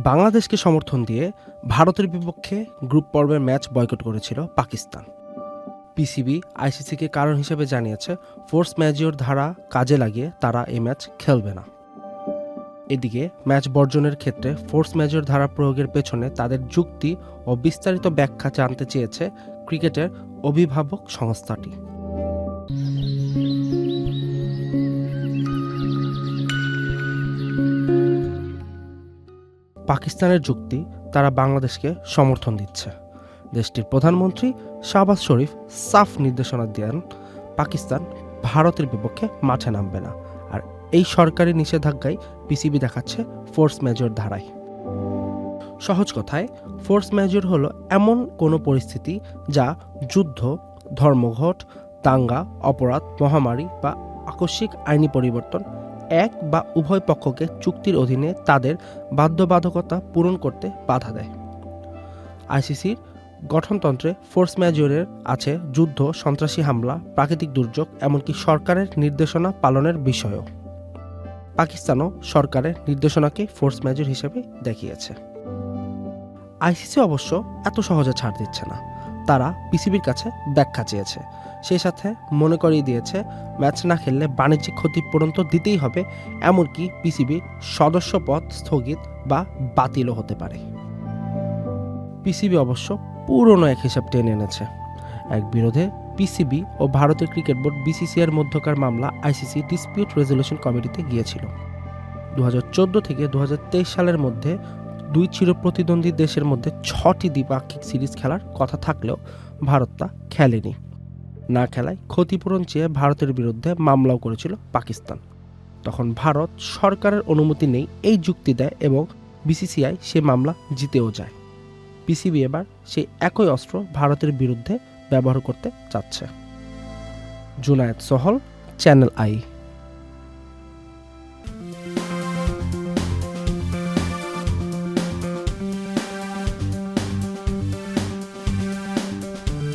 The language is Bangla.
বাংলাদেশকে সমর্থন দিয়ে ভারতের বিপক্ষে গ্রুপ পর্বের ম্যাচ বয়কট করেছিল পাকিস্তান। পিসিবি আইসিসিকে কারণ হিসেবে জানিয়েছে ফোর্স ম্যাজিওর ধারা কাজে লাগিয়ে তারা এই ম্যাচ খেলবে না। এদিকে ম্যাচ বর্জনের ক্ষেত্রে ফোর্স ম্যাজিওর ধারা প্রয়োগের পেছনে তাদের যুক্তি ও বিস্তারিত ব্যাখ্যা জানতে চেয়েছে ক্রিকেটের অভিভাবক সংস্থাটি। পাকিস্তানের যুক্তি, তারা বাংলাদেশকে সমর্থন দিচ্ছে। দেশটির প্রধানমন্ত্রী শাহবাজ শরীফ সাফ নির্দেশনা দেন পাকিস্তান ভারতের বিপক্ষে মাঠে নামবে না, আর এই সরকারি নিষেধাজ্ঞায় পিসিবি দেখাচ্ছে ফোর্স ম্যাজর ধারায়। সহজ কথায়, ফোর্স ম্যাজর হলো এমন কোনো পরিস্থিতি যা যুদ্ধ, ধর্মঘট, দাঙ্গা, অপরাধ, মহামারী বা আকস্মিক আইনি পরিবর্তন এক বা উভয় পক্ষকে চুক্তির অধীনে তাদের বাধ্যবাধকতা পূরণ করতে বাধা দেয়। আইসিসির গঠনতন্ত্রে ফোর্স ম্যাজরের আছে যুদ্ধ, সন্ত্রাসী হামলা, প্রাকৃতিক দুর্যোগ, এমনকি সরকারের নির্দেশনা পালনের বিষয়ও। পাকিস্তানও সরকারের নির্দেশনাকে ফোর্স ম্যাজর হিসেবে দেখিয়েছে। আইসিসি অবশ্য এত সহজে ছাড় দিচ্ছে না, তারা পিসিবির কাছে ব্যাখ্যা চেয়েছে। সেই সাথে মনে করিয়ে দিয়েছে ম্যাচ না খেললে বাণিজ্যিক ক্ষতিপূরণ তো দিতেই হবে, এমনকি পিসিবির সদস্যপদ স্থগিত বা বাতিলও হতে পারে। পিসিবি অবশ্য পুরনো এক হিসাব টেনে এনেছে। এক বিরোধে পিসিবি ও ভারতের ক্রিকেট বোর্ড বিসিসিআইয়ের মধ্যকার মামলা আইসিসি ডিসপিউট রেজলিউশন কমিটিতে গিয়েছিল। 2014 থেকে 2023 সালের মধ্যে দুই চিরপ্রতিদ্বন্দ্বী দেশের মধ্যে 6টি দ্বিপাক্ষিক সিরিজ খেলার কথা থাকলেও ভারত তা খেলেনি। না খেলায় ক্ষতিপূরণ চেয়ে ভারতের বিরুদ্ধে মামলাও করেছিল পাকিস্তান। তখন ভারত সরকারের অনুমতি নেই এই যুক্তি দেয় এবং বিসিসিআই সে মামলা জিতেও যায়। পিসিবি এবার সেই একই অস্ত্র ভারতের বিরুদ্ধে ব্যবহার করতে চাচ্ছে। Junaid Sohel, channel I.